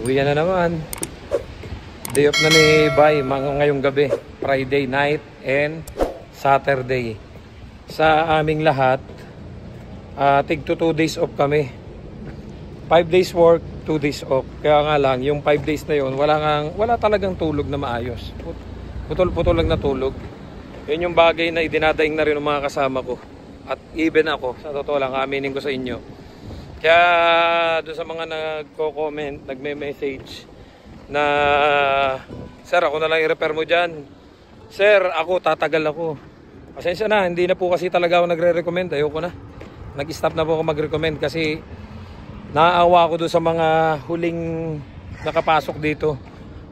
Uwi na naman. Day off na ni Bay ngayong gabi. Friday night and Saturday. Sa aming lahat, tig to 2 days off kami. 5 days work, 2 days off. Kaya nga lang, yung 5 days na yun, wala talagang tulog na maayos. Putol-putol lang na tulog. Yun yung bagay na idinadaing na rin ng mga kasama ko. At even ako, sa totoo lang, aminin ko sa inyo. Kaya doon sa mga nagko-comment, nagme-message na sir, ako na lang i-repair mo dyan. Sir, ako, tatagal ako. Pasensya na, hindi na po kasi talaga ako nagre-recommend. Ayoko na. Nag-stop na po ako mag-recommend kasi naaawa ako doon sa mga huling nakapasok dito.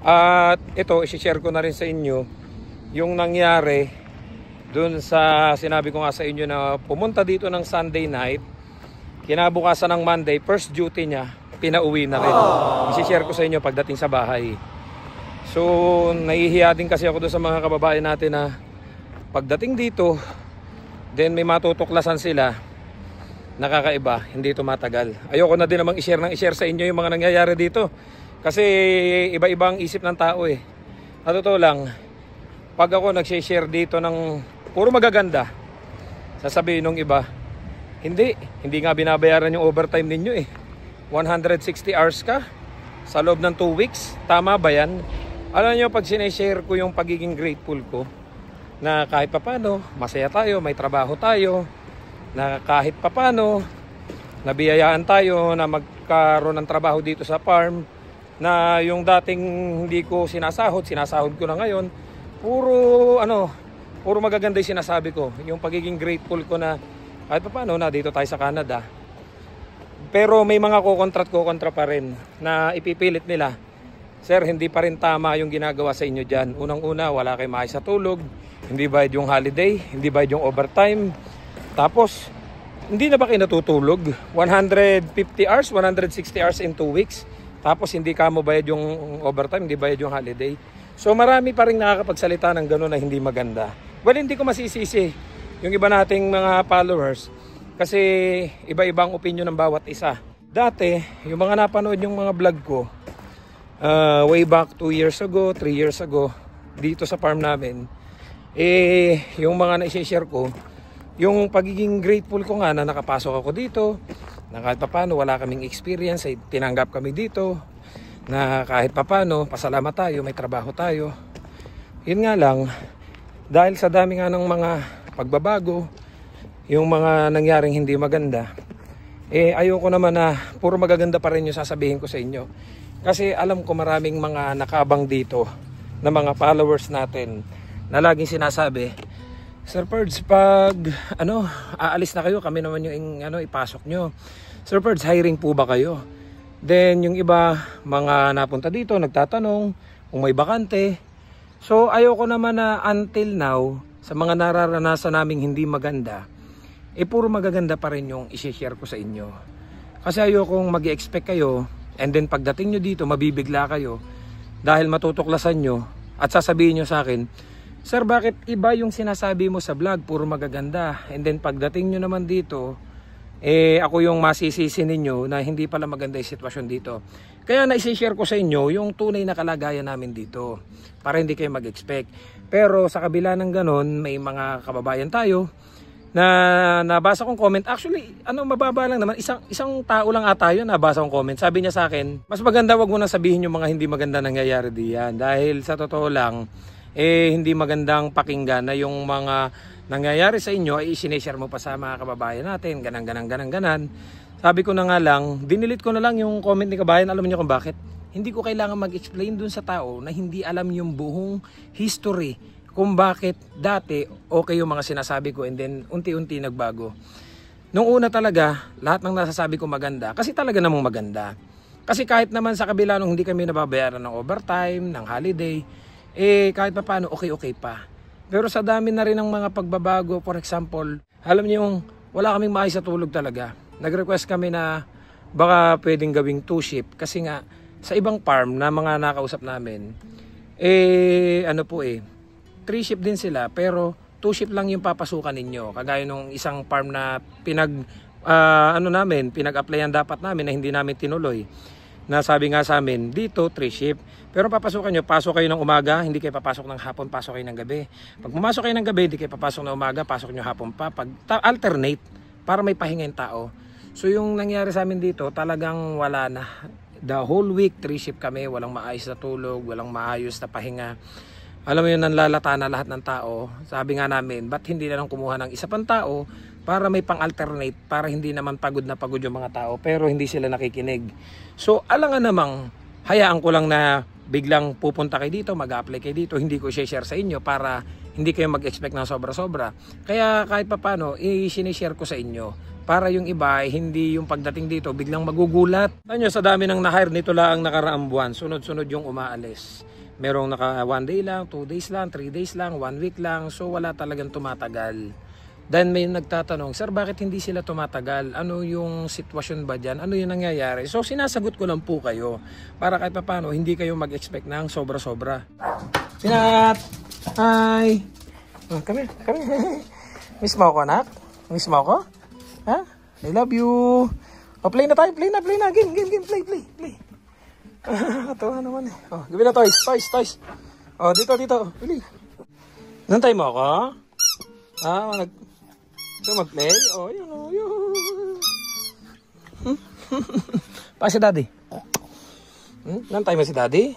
At ito, isi-share ko na rin sa inyo yung nangyari doon sa sinabi ko nga sa inyo na pumunta dito ng Sunday night. Kinabukasan ng Monday, first duty niya, pinauwi na rin. I-share ko sa inyo pagdating sa bahay. So, nahihiya din kasi ako doon sa mga kababayan natin na pagdating dito, then may matutuklasan sila, nakakaiba, hindi tumatagal. Ayoko na din namang i-share sa inyo yung mga nangyayari dito. Kasi iba-ibang isip ng tao eh. At totoo lang, pag ako nag-share dito ng puro magaganda, sasabihin nung iba, hindi nga binabayaran yung overtime ninyo eh. 160 hours ka sa loob ng 2 weeks. Tama ba yan? Alam nyo, pag sineshare ko yung pagiging grateful ko, na kahit papano, masaya tayo, may trabaho tayo, na kahit papano, nabiyayaan tayo na magkaroon ng trabaho dito sa farm, na yung dating hindi ko sinasahod ko na ngayon, puro magaganda yung sinasabi ko. Yung pagiging grateful ko na kahit pa paano na dito tayo sa Canada. Pero may mga kukontra pa rin na ipipilit nila. Sir, hindi pa rin tama yung ginagawa sa inyo dyan. Unang-una, wala kayong maayos sa tulog. Hindi bayad yung holiday. Hindi bayad yung overtime. Tapos, hindi na ba kayo natutulog? 150 hours, 160 hours in 2 weeks. Tapos, hindi ka mo bayad yung overtime, hindi bayad yung holiday. So, marami pa rin nakakapagsalita ng gano'n na hindi maganda. Well, hindi ko masisisi yung iba nating mga followers kasi iba-ibang opinion ng bawat isa. Dati, yung mga napanood yung mga vlog ko way back 2 years ago, 3 years ago dito sa farm namin, yung mga na-share ko, yung pagiging grateful ko nga na nakapasok ako dito, na kahit papano wala kaming experience, ay tinanggap kami dito, na kahit papano pasalamat tayo, may trabaho tayo. Yun nga lang, dahil sa dami nga ng mga pagbabago, yung mga nangyaring hindi maganda, ayoko naman na puro magaganda pa rin yung sasabihin ko sa inyo. Kasi alam ko maraming mga nakabang dito na mga followers natin na laging sinasabi, Sir Perds, pag aalis na kayo, kami naman yung ipasok nyo. Sir Perds, hiring po ba kayo? Then yung iba, mga napunta dito, nagtatanong kung may bakante. So ayoko naman na until now, sa mga nararanasan naming hindi maganda, puro magaganda pa rin yung isi-share ko sa inyo. Kasi ayokong mag-expect kayo, and then pagdating nyo dito, mabibigla kayo, dahil matutuklasan nyo, at sasabihin nyo sa akin, Sir, bakit iba yung sinasabi mo sa vlog, puro magaganda, and then pagdating nyo naman dito, ako yung masisisi ninyo na hindi pala maganda yung sitwasyon dito. Kaya na-share ko sa inyo yung tunay na kalagayan namin dito para hindi kayo mag-expect. Pero sa kabila ng ganon, may mga kababayan tayo na nabasa kong comment. Actually, mababa lang naman. Isang tao lang ata yun nabasa kong comment. Sabi niya sa akin, mas maganda wag mo nang sabihin yung mga hindi maganda nangyayari diyan. Dahil sa totoo lang, hindi magandang pakinggan na yung mga nangyayari sa inyo ay sineshare mo pa sa mga kababayan natin. Ganan. Sabi ko na nga lang, dinilit ko na lang yung comment ni kabayan. Alam niyo kung bakit? Hindi ko kailangan mag-explain dun sa tao na hindi alam yung buong history kung bakit dati okay yung mga sinasabi ko and then unti-unti nagbago. Nung una talaga, lahat ng nasasabi ko maganda kasi talaga namang maganda. Kasi kahit naman sa kabila nung hindi kami nababayaran ng overtime, ng holiday, kahit pa paano okay pa. Pero sa dami na rin ng mga pagbabago, for example, alam niyo yung wala kaming maayos sa tulog talaga. Nag-request kami na baka pwedeng gawing 2 shift kasi nga sa ibang farm na mga nakausap namin, 3 shift din sila pero 2 shift lang yung papasukan ninyo. Kagaya nung isang farm na pinag-applyan dapat namin na hindi namin tinuloy. na sabi nga sa amin, dito 3 shift. Pero papasukan nyo, pasok kayo ng umaga, hindi kayo papasok ng hapon, pasok kayo ng gabi. Pag pumasok kayo ng gabi, hindi kayo papasok ng umaga, pasok nyo hapon pa. Alternate, para may pahinga yung tao. So yung nangyari sa amin dito, talagang wala na. The whole week, 3 shift kami, walang maayos na tulog, walang maayos na pahinga. Alam mo yun, nanlalata na lahat ng tao. Sabi nga namin, ba't hindi na lang kumuha ng isa pang tao para may pang-alternate, para hindi naman pagod na pagod yung mga tao, pero hindi sila nakikinig. So, alangan namang, hayaan ko lang na biglang pupunta kayo dito, mag-apply kayo dito, hindi ko share sa inyo para hindi kayo mag-expect ng sobra-sobra. Kaya kahit papano, i-sinishare ko sa inyo para yung iba, hindi yung pagdating dito, biglang magugulat. Ano, sa dami ng na-hire nito lang nakaraang buwan, sunod-sunod yung umaalis. Merong naka 1 day lang, 2 days lang, 3 days lang, 1 week lang, so wala talagang tumatagal. Then may nagtatanong, sir, bakit hindi sila tumatagal? Ano yung sitwasyon ba dyan? Ano yung nangyayari? So sinasagot ko lang po kayo para kahit paano hindi kayo mag-expect ng sobra-sobra. Pinat! Hi! Oh, come here, come here. Miss mo ako, anak? Miss mo ako? Ha? I love you. Oh, play na tayo, play na. Game, play. Ito naman eh. Oh, gawin na toys. Oh, dito. Pili. Nantay mo ako? So mag-play? Oh, yun. Pa si daddy. Nantay mo si daddy?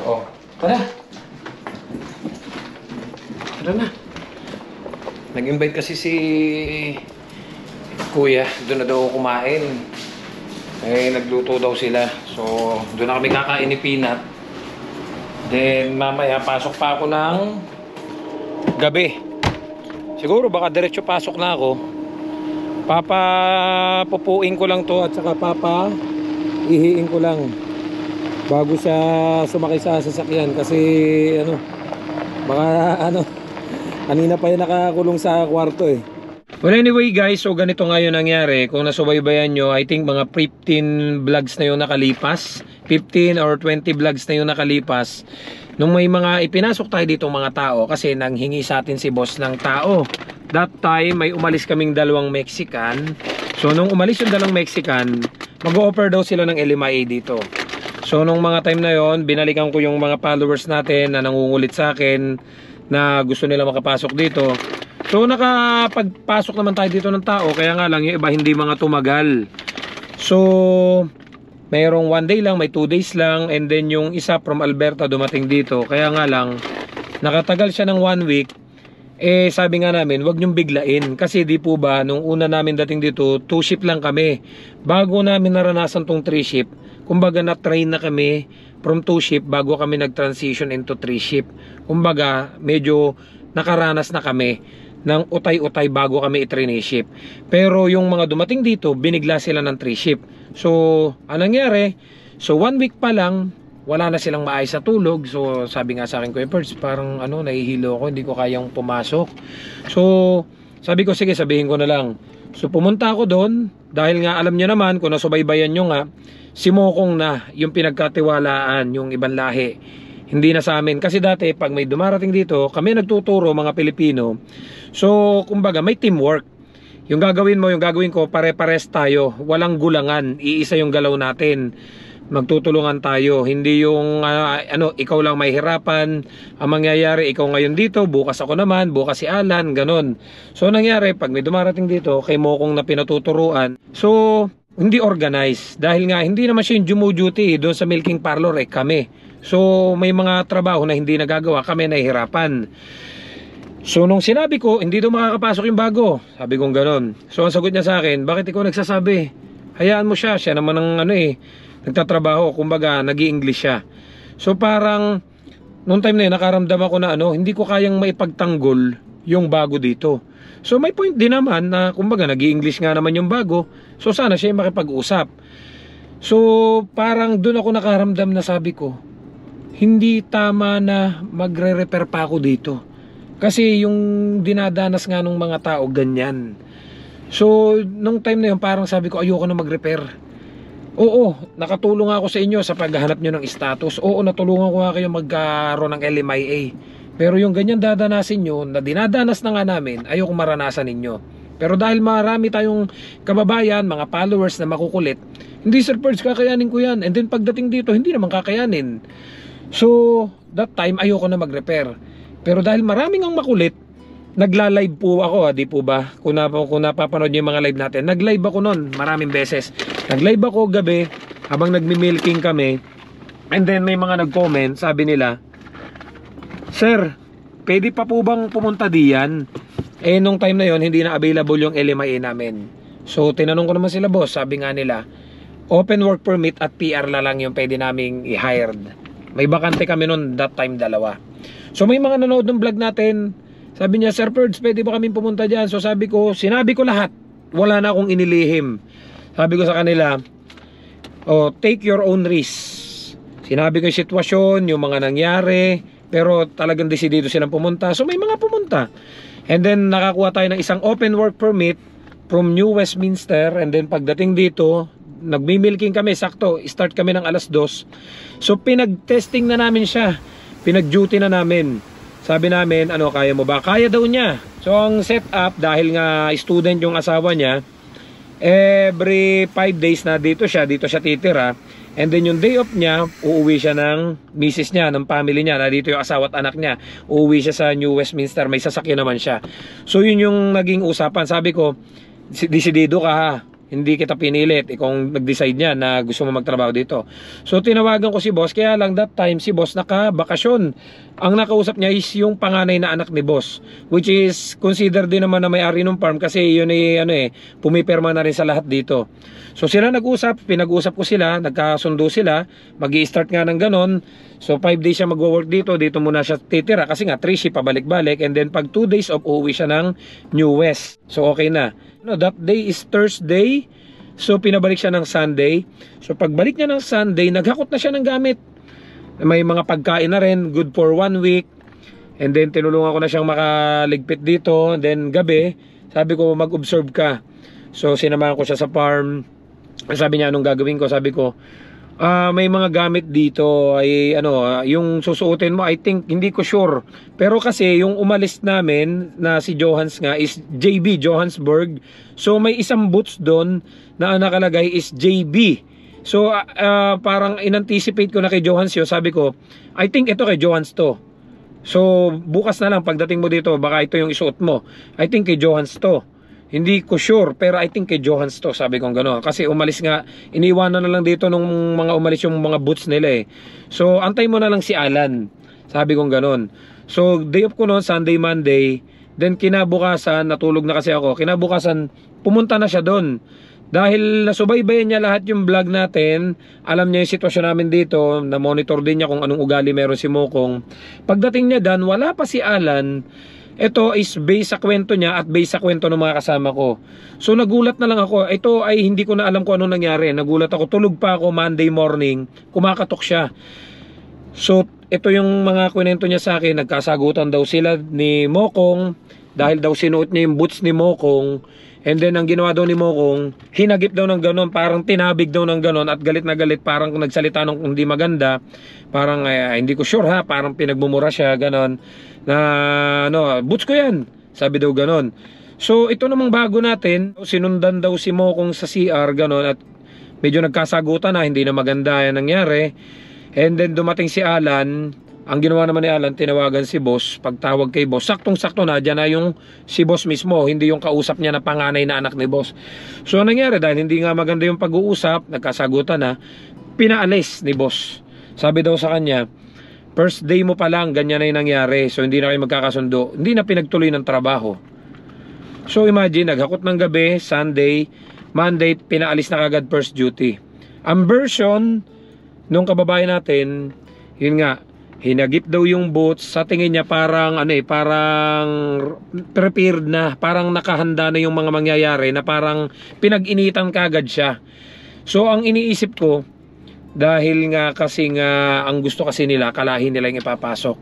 Oh, tara na. Nag-invite kasi si kuya. Doon na daw kumain. Nagluto daw sila. So, doon na kami kakain ni Peanut. Then, mamaya, pasok pa ako ng gabi. Siguro baka diretso pasok na ako. Pupuin ko lang to at saka ihiin ko lang bago siya sumakay sa sasakyan kasi kanina pa yung nakakulong sa kwarto eh. Well anyway guys, so ganito nga yung nangyari. Kung nasubaybayan nyo, I think mga 15 vlogs na yung nakalipas, 15 or 20 vlogs na yung nakalipas. Nung may mga ipinasok tayo dito mga tao kasi nanghingi sa atin si boss ng tao. That time may umalis kaming 2 Mexican. So nung umalis yung 2 Mexican, mag-o-offer daw sila ng LMIA dito. So nung mga time na yon, binalikan ko yung mga followers natin na nangungulit sa akin na gusto nila makapasok dito. So nakapagpasok naman tayo dito ng tao, kaya nga lang yung iba hindi mga tumagal. So mayroong 1 day lang, may 2 days lang, and then yung isa from Alberta dumating dito. Kaya nga lang nakatagal siya ng 1 week. Sabi nga namin, wag nyong biglain kasi di po ba nung una namin dating dito 2 shift lang kami. Bago namin naranasan tong 3 shift, kumbaga na-train na kami from 2 shift bago kami nag-transition into 3 shift. Kumbaga medyo nakaranas na kami ng utay-utay bago kami i-train shift. Pero yung mga dumating dito, binigla sila ng 3 shift. So, anong nangyari? So, 1 week pa lang, wala na silang maayos sa tulog. So, sabi nga sa akin, Kuya Perds, parang nahihilo ako, hindi ko kayang pumasok. So, sabi ko, sige, sabihin ko na lang. So, pumunta ako doon, dahil nga alam nyo naman, kung nasubaybayan nyo nga, si Mokong na yung pinagkatiwalaan, yung ibang lahi. Hindi na sa amin. Kasi dati, pag may dumarating dito, kami nagtuturo, mga Pilipino. So, kumbaga, may teamwork. Yung gagawin mo, yung gagawin ko, pare-pares tayo. Walang gulangan. Iisa yung galaw natin. Magtutulungan tayo. Hindi yung, ikaw lang may hirapan. Ang mangyayari, ikaw ngayon dito, bukas ako naman, bukas si Alan, ganon. So, nangyari, pag may dumarating dito, kay Mokong na pinatuturuan. So, hindi organized. Dahil nga, hindi naman siya yung duty doon sa milking parlor, kami. So, may mga trabaho na hindi nagagawa, kami nahihirapan. So, nung sinabi ko, hindi daw makakapasok yung bago. Sabi kong ganon. So, ang sagot niya sa akin, bakit ikaw nagsasabi? Hayaan mo siya. Siya naman ang nagtatrabaho. Kumbaga, nag-i-English siya. So, parang, nung time na yun, nakaramdam ako na hindi ko kayang maipagtanggol yung bago dito. So, may point din naman na, kumbaga, nag-i-English nga naman yung bago. So, sana siya yung makipag-usap. So, parang doon ako nakaramdam na sabi ko, hindi tama na magre-repair pa ako dito. Kasi yung dinadanas nga ng mga tao, ganyan. So, nung time na yun, parang sabi ko, ayoko na mag-repair. Oo, nakatulong ako sa inyo sa paghahanap nyo ng status. Oo, natulungan ko nga kayo magkaroon ng LMIA. Pero yung ganyan dadanasin nyo, na dinadanas na nga namin, ayoko maranasan ninyo. Pero dahil marami tayong kababayan, mga followers na makukulit, hindi Sir Perds, kakayanin ko yan. And then pagdating dito, hindi naman kakayanin. So that time ayoko na mag-repair. Pero dahil maraming ang makulit, nagla-live po ako, di po ba? Kung napapanood niyo yung mga live natin, nag-live ako noon maraming beses. Nag-live ako gabi habang nagmi-milking kami. And then may mga nag-comment, sabi nila, Sir, pwede pa po bang pumunta diyan? Eh nung time na yon hindi na available yung LMIA namin. So tinanong ko naman sila, boss, sabi nga nila, open work permit at PR na lang yung pwede naming i-hired. May bakante kami noon that time, 2. So may mga nanood ng vlog natin. Sabi niya, Sir Perds, pwede ba kami pumunta dyan? So sabi ko, sinabi ko lahat. Wala na akong inilihim. Sabi ko sa kanila, oh, take your own risk. Sinabi ko yung sitwasyon, yung mga nangyari, pero talagang desidido silang pumunta. So may mga pumunta. And then nakakuha tayo ng isang open work permit from New Westminster. And then pagdating dito, nagmi-milking kami, sakto, start kami ng 2:00. So pinag-testing na namin siya. Pinag-duty na namin. Sabi namin, ano, kaya mo ba? Kaya daw niya. So ang setup, dahil nga student yung asawa niya, every 5 days na dito siya titira. And then yung day off niya, uuwi siya ng misis niya, ng family niya, na dito yung asawa at anak niya. Uuwi siya sa New Westminster, may sasakyan naman siya. So yun yung naging usapan. Sabi ko, desidido ka ha. Hindi kita pinilit, ikaw nag-decide niya na gusto mo magtrabaho dito. So tinawagan ko si boss, kaya lang that time si boss naka-bakasyon. Ang nakausap niya is yung panganay na anak ni boss, which is considered din naman na may-ari ng farm kasi yun ay pumipirma na rin sa lahat dito. So sila nag-usap, pinag-usap ko sila, nagkasundo sila, magi-start nga ng ganon. So 5 days siya magwo-work dito muna siya titira kasi nga 3 shift pabalik-balik, and then pag 2 days off uuwi siya ng New West. So okay na. No, that day is Thursday. So pinabalik siya ng Sunday. So pagbalik niya ng Sunday, naghakot na siya ng gamit. May mga pagkain na rin, good for 1 week. And then tinulungan ko na siyang makaligpit dito. And then gabi, sabi ko mag-observe ka. So sinamahan ko siya sa farm. Sabi niya anong gagawin ko? Sabi ko, may mga gamit dito ay yung susuotin mo, I think, hindi ko sure. Pero kasi yung umalis namin na si Johans nga is JB, Johannesburg. So may isang boots doon na nakalagay is JB. So parang in-anticipate ko na kay Johans yun. Sabi ko, I think ito kay Johans to. So bukas na lang pagdating mo dito, baka ito yung isuot mo. I think kay Johans to. Hindi ko sure, pero I think kay Johans to, sabi kong gano'n. Kasi umalis nga, iniwanan na lang dito nung mga umalis yung mga boots nila eh. So antay mo na lang si Alan, sabi kong gano'n. So day off ko noon, Sunday, Monday. Then kinabukasan, natulog na kasi ako. Kinabukasan, pumunta na siya doon. Dahil nasubaybayan niya lahat yung vlog natin, alam niya yung sitwasyon namin dito, na-monitor din niya kung anong ugali meron si Mokong. Pagdating niya doon, wala pa si Alan. Ito is based sa kwento niya at based sa kwento ng mga kasama ko. So nagulat na lang ako. Ito ay hindi ko na alam kung anong nangyari. Nagulat ako. Tulog pa ako Monday morning. Kumakatok siya. So ito yung mga kwento niya sa akin. Nagkasagutan daw sila ni Mokong dahil daw sinuot niya yung boots ni Mokong. And then ang ginawa daw ni Mokong, hinagip daw ng ganon, parang tinabig daw ng ganon at galit na galit, parang nagsalita ng hindi maganda. Parang hindi ko sure ha, parang pinagmumura siya ganon. Na boots ko yan, sabi daw ganon. So ito namang bago natin, sinundan daw si Mokong sa CR ganon, at medyo nagkasagutan na, hindi na maganda yan nangyari. And then dumating si Alan. Ang ginawa naman ni Alan, tinawagan si boss. Pagtawag kay boss, saktong-sakto na, dyan na yung si boss mismo, hindi yung kausap niya na panganay na anak ni boss. So nangyari, dahil hindi nga maganda yung pag-uusap, nagkasagutan na, pinaalis ni boss. Sabi daw sa kanya, first day mo pa lang, ganyan na yung nangyari. So hindi na kayo magkakasundo, hindi na pinagtuloy ng trabaho. So imagine, naghakot ng gabi, Sunday, Monday, pinaalis na kagad first duty. Ang version nung kababayan natin, yun nga, hinagip daw yung boots. Sa tingin niya parang parang prepared na, parang nakahanda na yung mga mangyayari, na parang pinag-initan kagad siya. So ang iniisip ko, dahil nga kasi nga ang gusto kasi nila, kalahin nila yung ipapasok.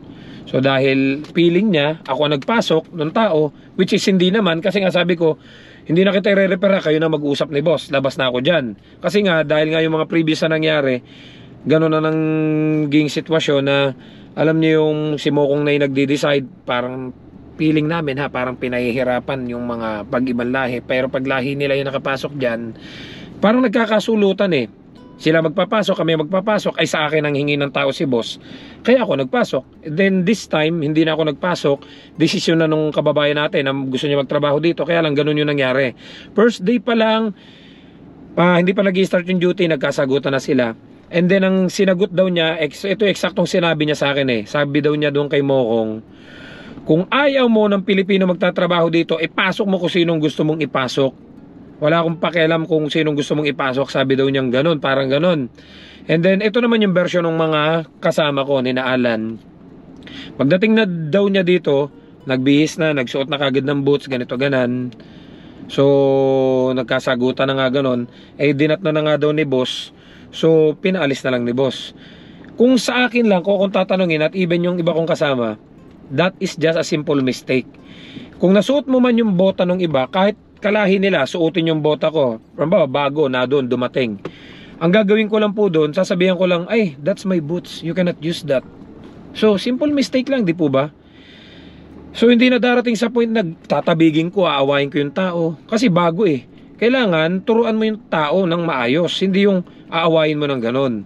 So dahil feeling niya ako nagpasok ng tao, which is hindi naman, kasi nga sabi ko, hindi na kita i-re-repair, kayo na mag-usap ni boss, labas na ako dyan. Kasi nga dahil nga yung mga previous na nangyari, gano'n na naging sitwasyon na alam niyo yung si Mokong na yung nagde-decide, parang feeling namin ha, parang pinahihirapan yung mga pag-ibang lahi. Pero pag lahi nila yung nakapasok dyan, parang nagkakasulutan eh. Sila magpapasok, kami magpapasok, ay sa akin ang hingi ng tao si boss. Kaya ako nagpasok. Then this time, hindi na ako nagpasok. Desisyon na nung kababayan natin na gusto niya magtrabaho dito. Kaya lang ganun yung nangyari. First day pa lang, hindi pa nag-start yung duty, nagkasagutan na sila. And then ang sinagot daw niya, ito eksaktong sinabi niya sa akin eh. Sabi daw niya doon kay Mokong, kung ayaw mo ng Pilipino magtatrabaho dito, ipasok mo kung sinong gusto mong ipasok. Wala akong pakialam kung sinong gusto mong ipasok. Sabi daw niyang ganun, parang ganun. And then ito naman yung version ng mga kasama ko ni Alan. Pagdating na daw niya dito, nagbihis na, nagsuot na kagad ng boots, ganito ganan. So nagkasagutan na nga ganun. Eh dinat na nga daw ni boss. So pinaalis na lang ni boss. Kung sa akin lang, kung tatanungin at even yung iba kong kasama, that is just a simple mistake. Kung nasuot mo man yung bota ng iba, kahit kalahi nila, suotin yung bota ko, bago na doon dumating, ang gagawin ko lang po doon, sasabihan ko lang, ay, that's my boots, you cannot use that. So simple mistake lang, di po ba? So hindi na darating sa point na tatabigin ko, aawain ko yung tao, kasi bago eh. Kailangan turuan mo yung tao ng maayos, hindi yung aawain mo ng ganon.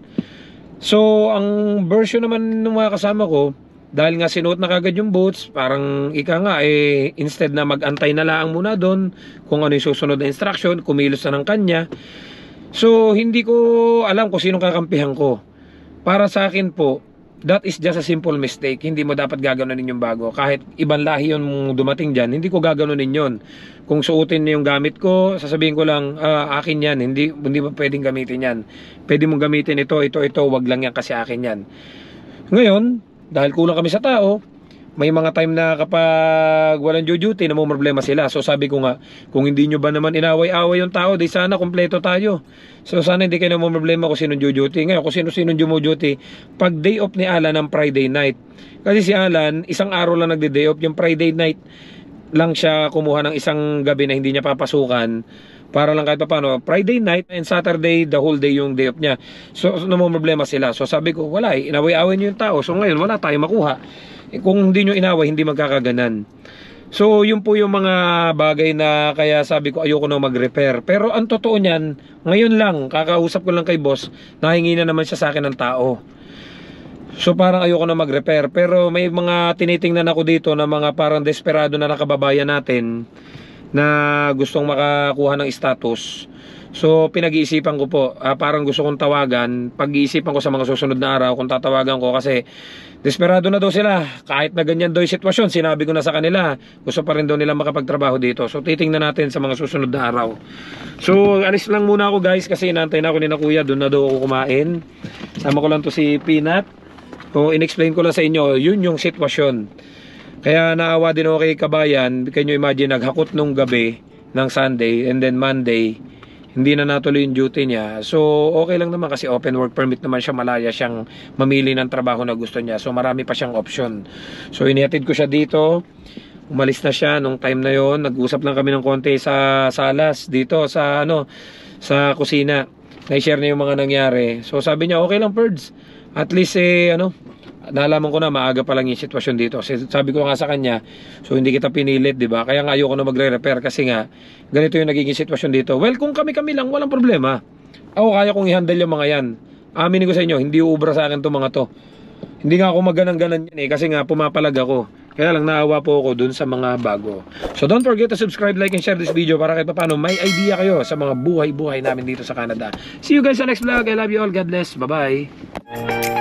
So ang version naman ng mga kasama ko, dahil nga sinuot na kagad yung boots, parang ika nga eh, instead na mag-antay na lang muna doon kung ano yung susunod na instruction, kumilos na ng kanya. So hindi ko alam kung sinong kakampihan ko. Para sa akin po, that is just a simple mistake. Hindi mo dapat gaganunin yung bago. Kahit ibang lahi yun dumating dyan, hindi ko gaganunin yun. Kung suotin niyo yung gamit ko, sasabihin ko lang, akin yan, hindi mo pwedeng gamitin yan. Pwede mong gamitin ito, wag lang yan kasi akin yan. Ngayon, dahil kulang kami sa tao, may mga time na kapag walang duty, namumroblema sila. So sabi ko nga, kung hindi nyo ba naman inaway-away yung tao, di sana kompleto tayo. So sana hindi kayo namumroblema kung sinong duty. Ngayon, kung sino-sinong duty, pag day off ni Alan ng Friday night. Kasi si Alan, isang araw lang nagde-day off. Yung Friday night lang siya kumuha ng isang gabi na hindi niya papasukan. Para lang kahit pa paano, Friday night and Saturday, the whole day yung day off niya. So namumroblema sila. So sabi ko, wala eh, inaway-away nyo yung tao. So ngayon, wala tayong makuha. Kung hindi nyo inaway, hindi magkakaganan. So yun po yung mga bagay na kaya sabi ko ayoko na mag-repair. Pero ang totoo niyan, ngayon lang, kakausap ko lang kay boss, nahingi na naman siya sa akin ng tao. So parang ayoko na mag-repair. Pero may mga tinitingnan ako dito na mga parang desperado na nakababayan natin na gustong makakuha ng status. So pinag-iisipan ko po, parang gusto kong tawagan. Pag-iisipan ko sa mga susunod na araw kung tatawagan ko, kasi desperado na daw sila. Kahit na ganyan daw yung sitwasyon, sinabi ko na sa kanila, gusto pa rin daw nila makapagtrabaho dito. So titingnan natin sa mga susunod na araw. So alis lang muna ako guys, kasi inaantay na ako ni na kuya, doon na daw ako kumain. Sama ko lang to si Peanut. So in-explain ko lang sa inyo, yun yung sitwasyon. Kaya naawa din ako kay kabayan. Can you imagine, naghakot nung gabi ng Sunday and then Monday, hindi na natuloy yung duty niya. So okay lang naman kasi open work permit naman siya, malaya siyang mamili ng trabaho na gusto niya. So marami pa siyang option. So inihatid ko siya dito. Umalis na siya nung time na yon. Nag-usap lang kami ng konti sa salas dito sa sa kusina. Na-share niya yung mga nangyari. So sabi niya, okay lang Perds. At least nalaman ko na maaga pa lang yung sitwasyon dito. Sabi ko nga sa kanya, so hindi kita pinilit, di ba? Kaya nga ayoko na magre-repair kasi nga ganito yung nagiging sitwasyon dito. Well, kung kami-kami lang, walang problema. Ako kaya kong i-handle yung mga yan. Aminin ko sa inyo, hindi uubra sa akin itong mga to. Hindi nga ako maganan-ganan yan kasi nga pumapalag ako. Kaya lang naawa po ako dun sa mga bago. So don't forget to subscribe, like, and share this video para kahit paano may idea kayo sa mga buhay-buhay namin dito sa Canada. See you guys sa next vlog. I love you all. God bless. Bye-bye.